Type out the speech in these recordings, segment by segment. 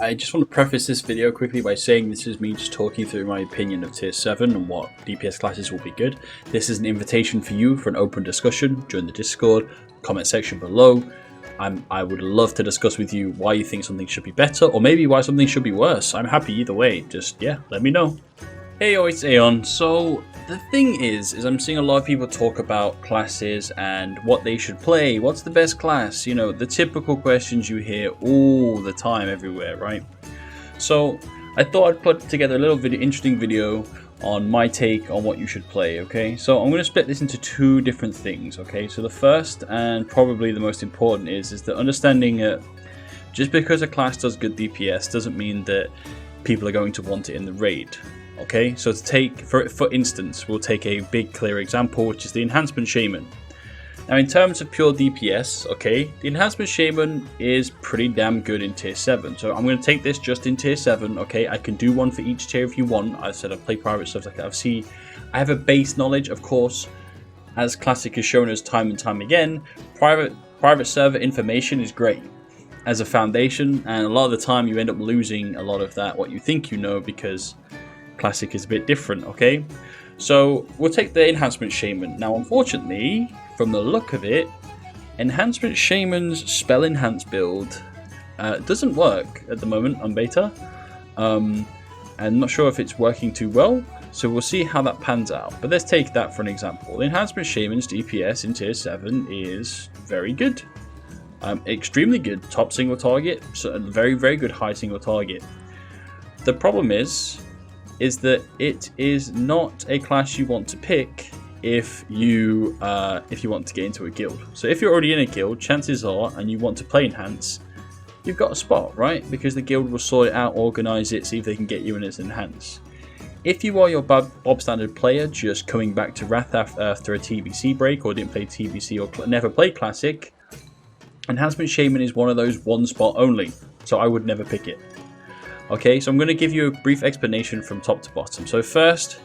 I just want to preface this video quickly by saying this is me just talking through my opinion of Tier 7 and what DPS classes will be good. This is an invitation for you for an open discussion during the Discord, comment section below. I would love to discuss with you why you think something should be better, or maybe why something should be worse. I'm happy either way, just, yeah, let me know. Hey, it's Aeon. So, the thing is I'm seeing a lot of people talk about classes and what they should play, what's the best class, you know, the typical questions you hear all the time everywhere, right? So, I thought I'd put together a little interesting video on my take on what you should play, okay? So I'm going to split this into two different things, okay? So the first and probably the most important is that understanding that just because a class does good DPS doesn't mean that people are going to want it in the raid, okay? So to take, for instance, we'll take a big clear example, which is the Enhancement Shaman. Now in terms of pure DPS, okay, the Enhancement Shaman is pretty damn good in Tier 7. So I'm going to take this just in Tier 7, okay? I can do one for each tier if you want. I said I play private stuff like that. I have a base knowledge, of course, as Classic has shown us time and time again. Private server information is great as a foundation, and a lot of the time you end up losing a lot of that, what you think you know, because Classic is a bit different, okay? So we'll take the Enhancement Shaman. Now unfortunately, from the look of it, Enhancement Shaman's Spell Enhance build doesn't work at the moment on beta. I'm not sure if it's working too well, so we'll see how that pans out. But let's take that for an example. The Enhancement Shaman's DPS in Tier 7 is very good. Extremely good top single target, so a very, very good high single target. The problem is that it is not a class you want to pick if you want to get into a guild. So if you're already in a guild, chances are, and you want to play Enhance, you've got a spot, right? Because the guild will sort it out, organize it, see if they can get you in as Enhance. If you are your Bob Standard player, just coming back to Wrath after a TBC break, or didn't play TBC or never played Classic, Enhancement Shaman is one of those one spot only, so I would never pick it. Okay, so I'm going to give you a brief explanation from top to bottom. So first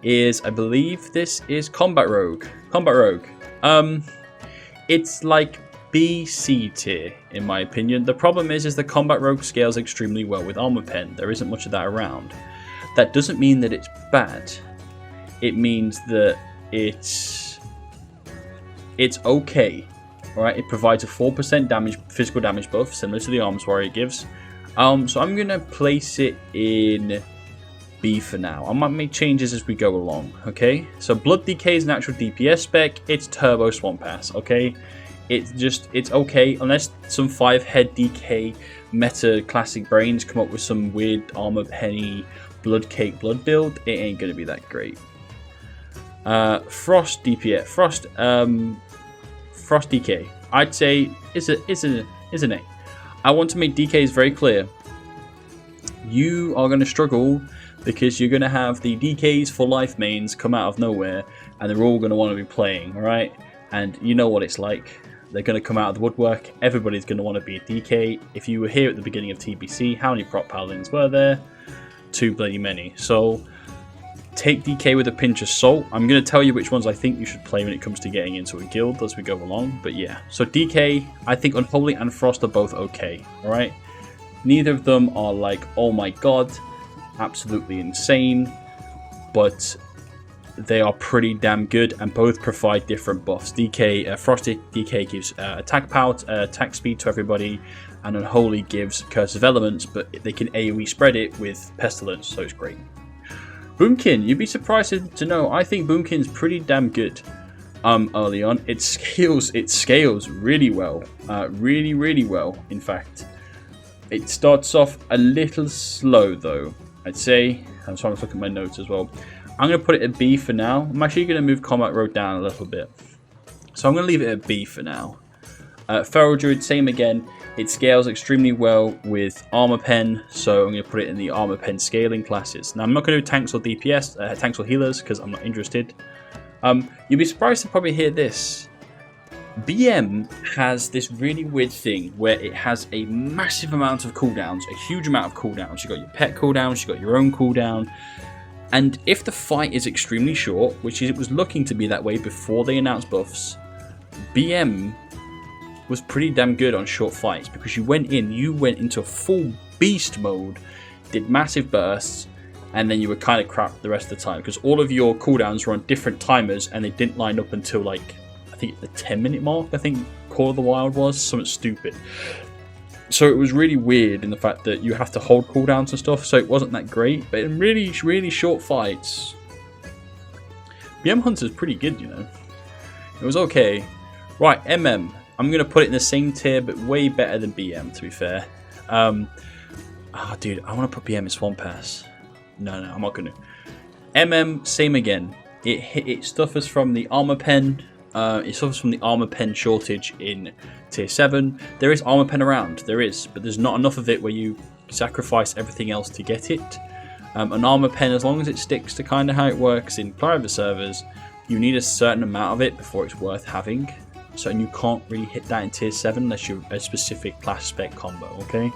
is, I believe this is Combat Rogue. Combat Rogue. It's like BC tier, in my opinion. The problem is the Combat Rogue scales extremely well with Armor Pen. There isn't much of that around. That doesn't mean that it's bad. It means that it's okay. Alright, it provides a 4% damage, physical damage buff, similar to the Arms Warrior gives. So I'm going to place it in B for now. I might make changes as we go along, okay? So Blood DK is an actual DPS spec. It's Turbo Swamp Ass, okay? It's okay, unless some 5-head DK meta classic brains come up with some weird Armor Penny Blood Cake Blood build. It ain't going to be that great. Frost DPS. Frost DK. I'd say is an A. I want to make DKs very clear. You are going to struggle because you're going to have the DKs for life mains come out of nowhere, and they're all going to want to be playing, alright? And you know what it's like. They're going to come out of the woodwork. Everybody's going to want to be a DK. If you were here at the beginning of TBC, how many prop paladins were there? Too bloody many. So take DK with a pinch of salt. I'm going to tell you which ones I think you should play when it comes to getting into a guild as we go along. But yeah, so DK, I think Unholy and Frost are both okay, alright? Neither of them are like, oh my god, absolutely insane, but they are pretty damn good and both provide different buffs. Frosted DK gives attack power, attack speed to everybody, and Unholy gives Curse of Elements, but they can AoE spread it with Pestilence, so it's great. Boomkin, you'd be surprised to know, I think Boomkin's pretty damn good early on. It scales really well, really well, in fact. It starts off a little slow though, I'd say. I'm trying to look at my notes as well. I'm going to put it at B for now. I'm actually going to move Combat Road down a little bit. So I'm going to leave it at B for now. Feral Druid, same again. It scales extremely well with Armor Pen, so I'm going to put it in the Armor Pen scaling classes. Now I'm not going to do tanks or DPS, tanks or healers, because I'm not interested. You'll be surprised to probably hear this. BM has this really weird thing where it has a massive amount of cooldowns, a huge amount of cooldowns. You've got your pet cooldowns, you've got your own cooldown. And if the fight is extremely short, which it was looking to be that way before they announced buffs, BM was pretty damn good on short fights because you went into a full beast mode, did massive bursts, and then you were kind of crap the rest of the time because all of your cooldowns were on different timers and they didn't line up until like I think the 10-minute mark. I think Call of the Wild was something stupid. So it was really weird in the fact that you have to hold cooldowns and stuff, so it wasn't that great. But in really, really short fights, BM Hunter's pretty good, you know. It was okay. Right, MM. I'm going to put it in the same tier, but way better than BM, to be fair. Dude, I want to put BM in Swamp Pass. No, I'm not going to. MM, same again. It suffers from the armor pen. It suffers from the armor pen shortage in tier 7. There is armor pen around, there is, but there's not enough of it where you sacrifice everything else to get it. An armor pen, as long as it sticks to kind of how it works in private servers, you need a certain amount of it before it's worth having. So you can't really hit that in tier 7 unless you're a specific class spec combo, okay?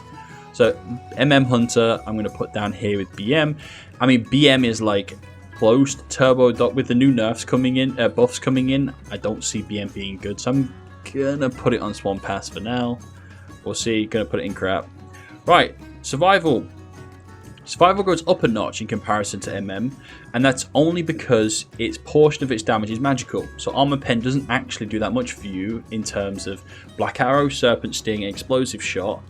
So MM Hunter, I'm going to put down here with BM. I mean, BM is like close to Turbo Dog with the new nerfs coming in, buffs coming in. I don't see BM being good, so I'm going to put it on Swamp Pass for now. We'll see, going to put it in crap. Right, Survival. Survival goes up a notch in comparison to MM, and that's only because its portion of its damage is magical. So Armor Pen doesn't actually do that much for you in terms of Black Arrow, Serpent Sting, and Explosive Shot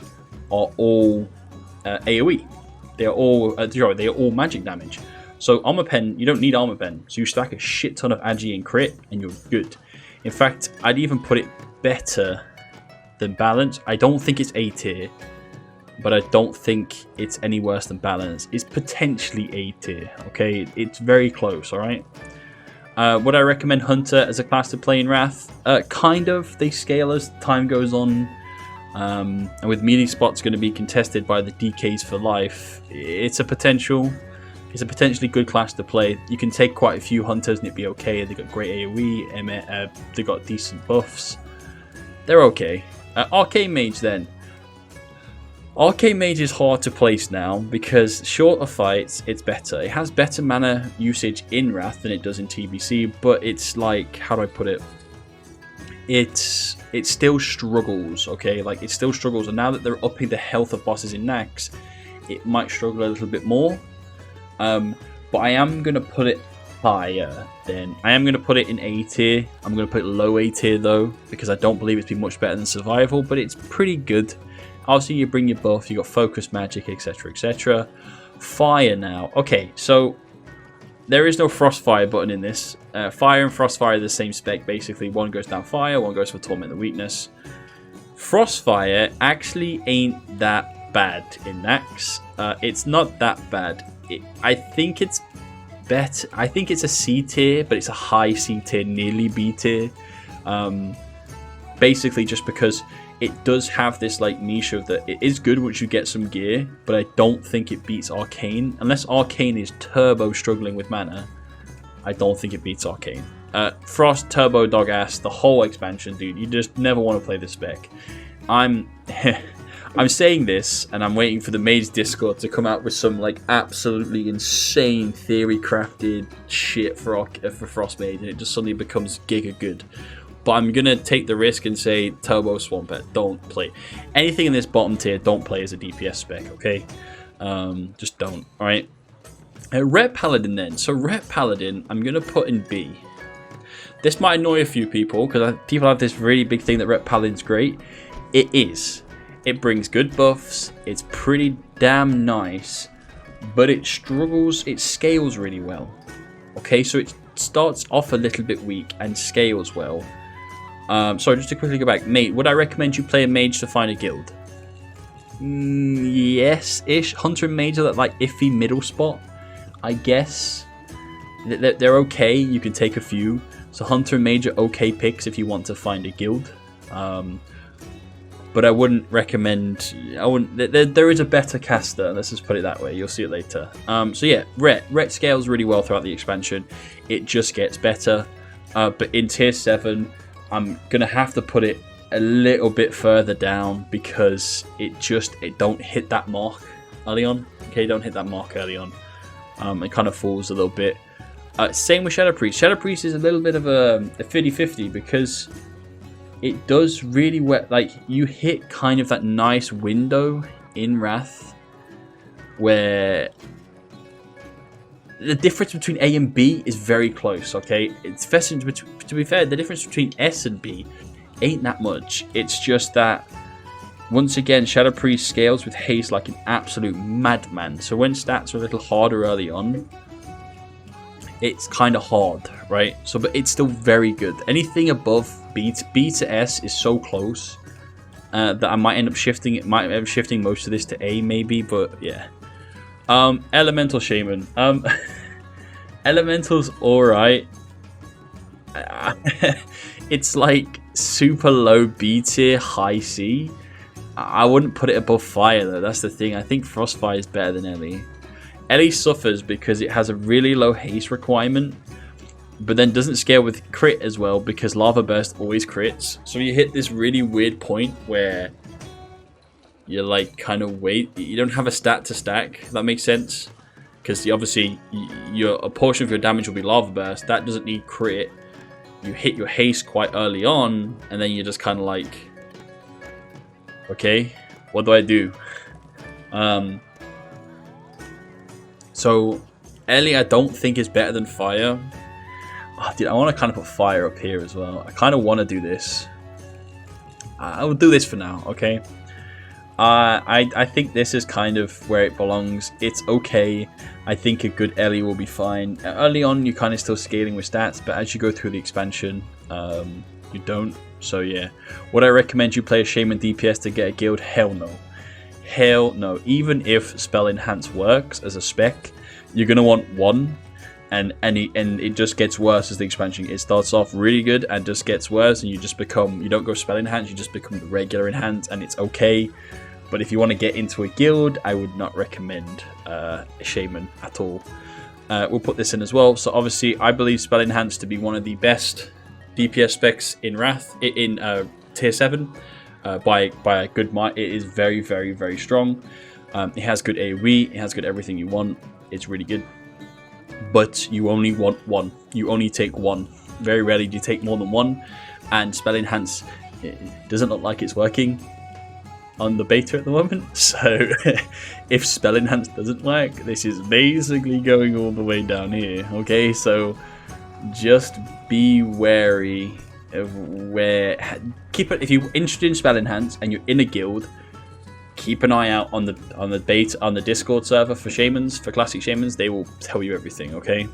are all AoE. They are all magic damage. So Armor Pen, you don't need Armor Pen. So you stack a shit ton of Agi and crit, and you're good. In fact, I'd even put it better than Balance. I don't think it's A tier, but I don't think it's any worse than Balance. It's potentially A tier, okay? It's very close, alright? Would I recommend Hunter as a class to play in Wrath? Kind of. They scale as time goes on. And with melee spots going to be contested by the DKs for life, it's a potentially good class to play. You can take quite a few Hunters and it'd be okay. They got great AoE, they got decent buffs. They're okay. Arcane Mage then. Arcane Mage is hard to place now because shorter fights, it's better. It has better mana usage in Wrath than it does in TBC, but it's like, how do I put it? It still struggles, okay? Like, it still struggles, and now that they're upping the health of bosses in Nax, it might struggle a little bit more. But I am going to put it higher then. I am going to put it in A tier. I'm going to put it low A tier though, because I don't believe it's been much better than Survival, but it's pretty good. Obviously, you bring your buff, you got Focus Magic, etc, etc. Fire now. Okay, so there is no Frostfire button in this. Fire and Frostfire are the same spec, basically. One goes down fire, one goes for Torment and Weakness. Frostfire actually ain't that bad in Nax. It's not that bad. I think it's better. I think it's a C tier, but it's a high C tier, nearly B tier. Basically, just because it does have this like niche of that it is good once you get some gear, but I don't think it beats Arcane. Unless Arcane is turbo struggling with mana, I don't think it beats Arcane. Frost, Turbo Dog Ass, the whole expansion, dude. You just never want to play this spec. I'm saying this, and I'm waiting for the Mage Discord to come out with some like absolutely insane theory crafted shit for Frost Mage, and it just suddenly becomes giga good. But I'm gonna take the risk and say Turbo Swampert, don't play anything in this bottom tier. Don't play as a DPS spec, okay? Just don't. All right. Ret Paladin then. So Ret Paladin, I'm gonna put in B. This might annoy a few people because people have this really big thing that Ret Paladin's great. It is. It brings good buffs. It's pretty damn nice, but it struggles. It scales really well. Okay, so it starts off a little bit weak and scales well. Sorry, just to quickly go back. Mate, would I recommend you play a Mage to find a guild? Yes-ish. Hunter and Mage are that like iffy middle spot, I guess. They're okay. You can take a few. So Hunter and Mage are okay picks if you want to find a guild. But I wouldn't recommend. There is a better caster. Let's just put it that way. You'll see it later. So yeah, Ret scales really well throughout the expansion. It just gets better. But in tier 7, I'm gonna have to put it a little bit further down because it don't hit that mark early on. Okay, don't hit that mark early on. It kind of falls a little bit. Same with Shadow Priest. Shadow Priest is a little bit of a 50-50 because it does really well. Like, you hit kind of that nice window in Wrath where the difference between A and B is very close, okay? It's to be fair, the difference between S and B ain't that much. It's just that, once again, Shadow Priest scales with haste like an absolute madman. So when stats are a little harder early on, it's kind of hard, right? So, but it's still very good. Anything above B to S is so close that I might end up shifting it. Might end up shifting most of this to A, maybe. But yeah. Elemental Shaman. Elemental's alright. It's like super low B tier, high C. I wouldn't put it above Fire though. That's the thing. I think Frostfire is better than Ellie. Ellie suffers because it has a really low haste requirement, but then doesn't scale with crit as well because Lava Burst always crits. So you hit this really weird point where you're like kind of you don't have a stat to stack. If that makes sense, because obviously a portion of your damage will be Lava Burst. That doesn't need crit. You hit your haste quite early on, and then you're just kind of like, okay, what do I do? So Ellie, I don't think is better than Fire. Oh, dude, I want to kind of put Fire up here as well. I kind of want to do this. I will do this for now, okay? I think this is kind of where it belongs. It's okay. I think a good Ellie will be fine. Early on, you're kind of still scaling with stats, but as you go through the expansion, you don't. So yeah, would I recommend you play a Shaman DPS to get a guild? Hell no. Hell no. Even if Spell Enhance works as a spec, you're going to want one. And it just gets worse as the expansion. It starts off really good and just gets worse, and you don't go Spell Enhance, you just become the regular Enhance, and it's okay. But if you want to get into a guild, I would not recommend a Shaman at all. We'll put this in as well. So obviously, I believe Spell Enhance to be one of the best DPS specs in Wrath, in Tier 7, by a good mark. It is very, very, very strong. It has good AoE, it has good everything you want. It's really good. But you only want one. You only take one. Very rarely do you take more than one. And Spell Enhance, it doesn't look like it's working on the beta at the moment. So if Spell Enhance doesn't work, this is basically going all the way down here. Okay, so just be wary of where. If you're interested in Spell Enhance and you're in a guild, keep an eye out on the Discord server for shamans, for classic shamans. They will tell you everything, okay?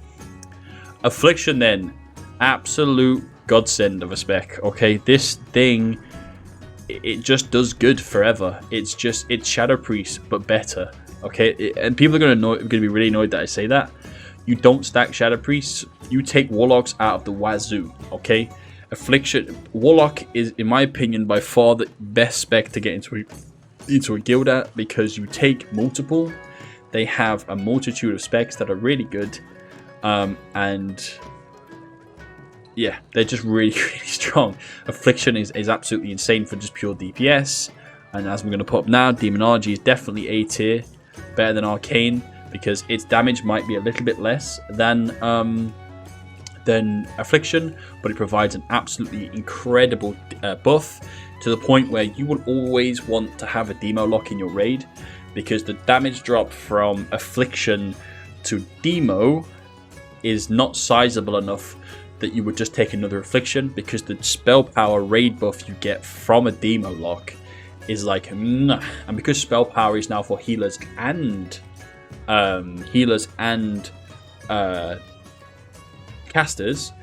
Affliction then, absolute godsend of a spec, okay? This thing, it just does good forever. It's Shadow Priest, but better, okay? And people are going to be really annoyed that I say that. You don't stack Shadow Priests. You take Warlocks out of the wazoo, okay? Affliction, Warlock is, in my opinion, by far the best spec to get into a guild at, because you take multiple. They have a multitude of specs that are really good, and yeah, they're just really, really strong. Affliction is absolutely insane for just pure DPS, and as I'm going to put up now, Demonology is definitely A tier, better than Arcane, because its damage might be a little bit less than Affliction, but it provides an absolutely incredible buff, to the point where you will always want to have a Demo lock in your raid, because the damage drop from Affliction to Demo is not sizable enough that you would just take another Affliction, because the spell power raid buff you get from a Demo lock is like, and because spell power is now for healers and casters,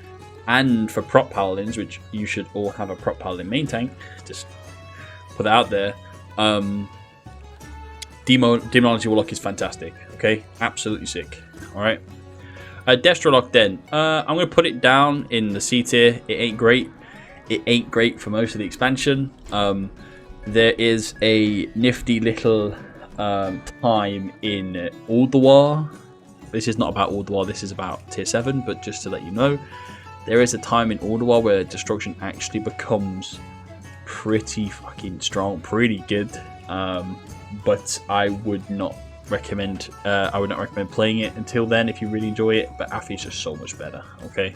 and for prop paladins, which you should all have a prop paladin main tank, just put that out there. Demonology Warlock is fantastic, okay? Absolutely sick, alright? Destrolock then. I'm going to put it down in the C tier. It ain't great. It ain't great for most of the expansion. There is a nifty little time in Ulduar. This is not about Ulduar, this is about Tier 7, but just to let you know, there is a time in Ulduar where destruction actually becomes pretty fucking strong, pretty good. But I would not recommend playing it until then if you really enjoy it. But Afi is just so much better. Okay.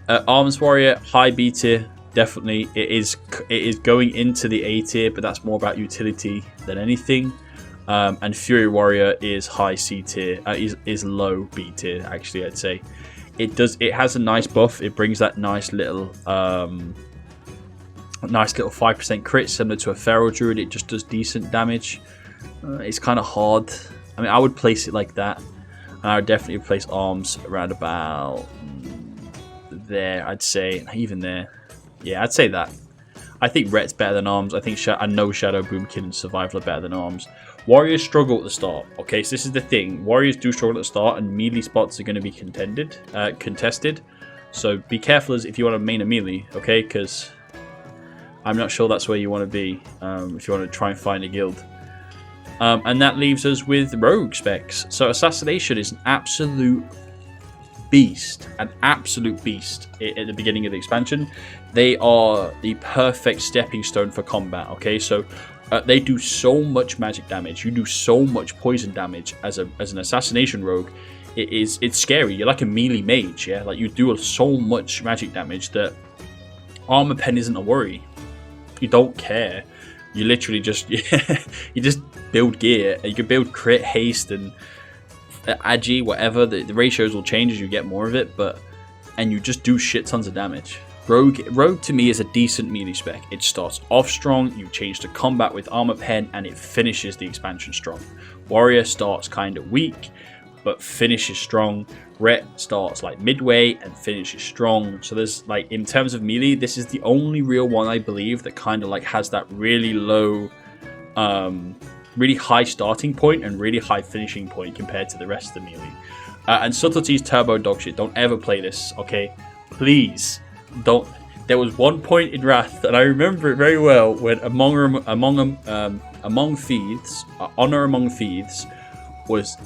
Arms Warrior, high B tier, definitely. It is going into the A tier, but that's more about utility than anything. And Fury Warrior is high C tier, is low B tier actually. I'd say it has a nice buff. It brings that nice little 5% crit similar to a Feral Druid. It just does decent damage. It's kind of hard. I mean, I would place it like that. I would definitely place arms around about there. I'd say even there. Yeah, I'd say that. I think Ret's better than arms. I know Shadow, Boomkin, and Survival are better than arms. Warriors struggle at the start. Okay, so this is the thing. Warriors do struggle at the start, and melee spots are going to be contested. So be careful as if you want to main a melee. Okay, because I'm not sure that's where you want to be if you want to try and find a guild. And that leaves us with rogue specs. So Assassination is an absolute beast. An absolute beast at the beginning of the expansion. They are the perfect stepping stone for combat. Okay, so they do so much magic damage. You do so much poison damage as an Assassination rogue. It's scary. You're like a melee mage. Yeah, like you do so much magic damage that armor pen isn't a worry. You don't care. You literally just you just build gear. You can build crit, haste, and agi, whatever. The ratios will change as you get more of it, and you just do shit tons of damage. Rogue to me is a decent melee spec. It starts off strong, you change to combat with armor pen, and it finishes the expansion strong. Warrior starts kind of weak, but finishes strong. Ret starts like midway and finishes strong. So there's like, in terms of melee, this is the only real one I believe that kind of like has that really low, really high starting point and really high finishing point compared to the rest of the melee. And Subtlety's turbo dogshit. Don't ever play this, okay? Please don't. There was one point in Wrath, and I remember it very well, when Among Thieves, Honor Among Thieves was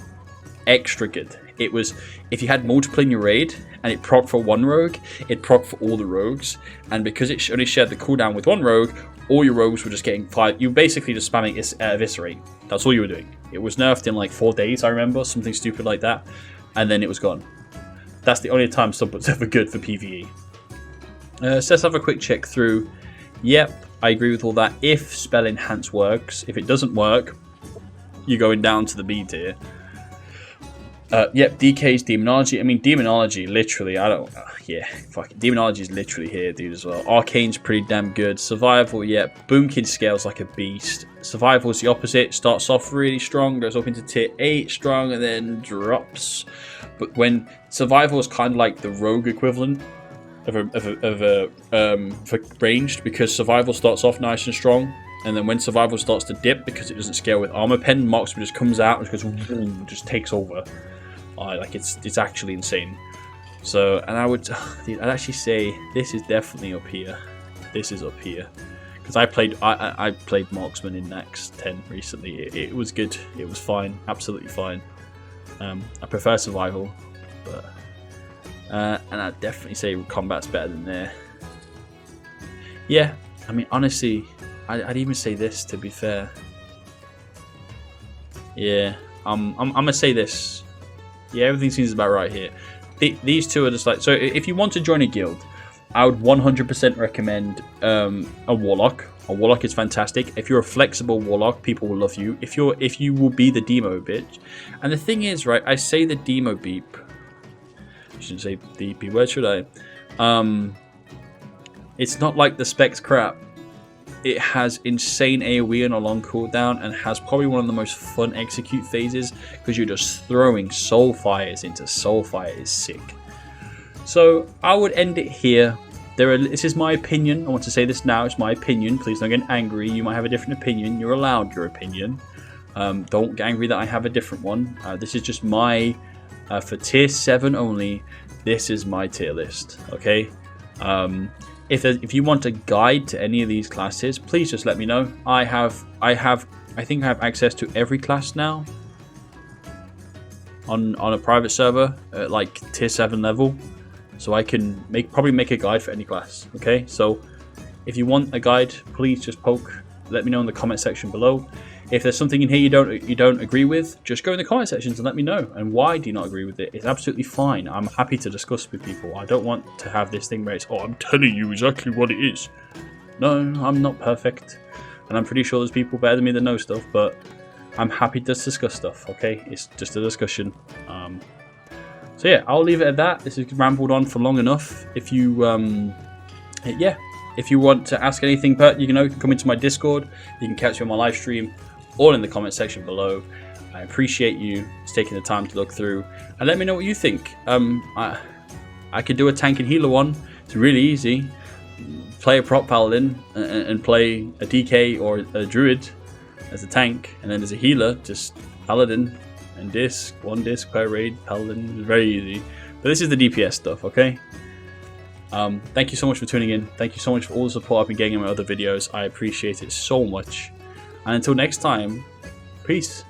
extra good. It was, if you had multiple in your raid and it procced for one rogue, it procced for all the rogues, and because it only shared the cooldown with one rogue, all your rogues were just getting 5. You were basically just spamming Eviscerate. That's all you were doing. It was nerfed in like 4 days, I remember, something stupid like that, and then it was gone. That's the only time sub was ever good for PvE. So let's have a quick check through. Yep, I agree with all that. If Spell Enhance works, if it doesn't work, you're going down to the B tier. Yep, DK's Demonology. I mean, Demonology, literally, fuck it. Demonology is literally here, dude, as well. Arcane's pretty damn good. Survival, yep. Boomkin scales like a beast. Survival is the opposite. Starts off really strong, goes up into tier 8 strong, and then drops. But when Survival is kind of like the rogue equivalent for ranged, because Survival starts off nice and strong, and then when Survival starts to dip, because it doesn't scale with armor pen, Marksman just comes out and just goes, boom, just takes over. Like it's actually insane. So, and I'd actually say this is definitely up here. This is up here because I played Marksman in Nax 10 recently. It was good. It was fine, absolutely fine. I prefer Survival, but and I'd definitely say Combat's better than there. Yeah, I mean, honestly, I'd even say this, to be fair. Yeah, I'm gonna say this. Yeah, everything seems about right here. These two are just like, so if you want to join a guild, I would 100% recommend a Warlock. A Warlock is fantastic. If you're a flexible Warlock, people will love you. If you will be the demo bitch. And the thing is, right, I say the demo beep. I shouldn't say the B word, should I? It's not like the specs crap. It has insane AoE and a long cooldown, and has probably one of the most fun execute phases because you're just throwing soul fires into soul fire is sick. So I would end it here. This is my opinion. I want to say this now. It's my opinion. Please don't get angry. You might have a different opinion. You're allowed your opinion. Don't get angry that I have a different one. This is just my for tier 7 only. This is my tier list. Okay. If you want a guide to any of these classes, please just let me know. I think I have access to every class now on a private server at like tier 7 level, so I can probably make a guide for any class. Okay, so if you want a guide, please just let me know in the comment section below. If there's something in here you don't agree with, just go in the comment sections and let me know. And why do you not agree with it? It's absolutely fine. I'm happy to discuss with people. I don't want to have this thing where it's, oh, I'm telling you exactly what it is. No, I'm not perfect. And I'm pretty sure there's people better than me that know stuff, but I'm happy to discuss stuff, okay? It's just a discussion. So yeah, I'll leave it at that. This has rambled on for long enough. If you, if you want to ask anything, you can come into my Discord. You can catch me on my live stream, all in the comment section below. I appreciate you taking the time to look through and let me know what you think. I could do a tank and healer one. It's really easy. Play a prop paladin and play a DK or a druid as a tank, and then as a healer, just paladin and disc, 1 disc per raid, paladin. It's very easy. But this is the DPS stuff, okay? Thank you so much for tuning in. Thank you so much for all the support I've been getting in my other videos. I appreciate it so much. And until next time, peace.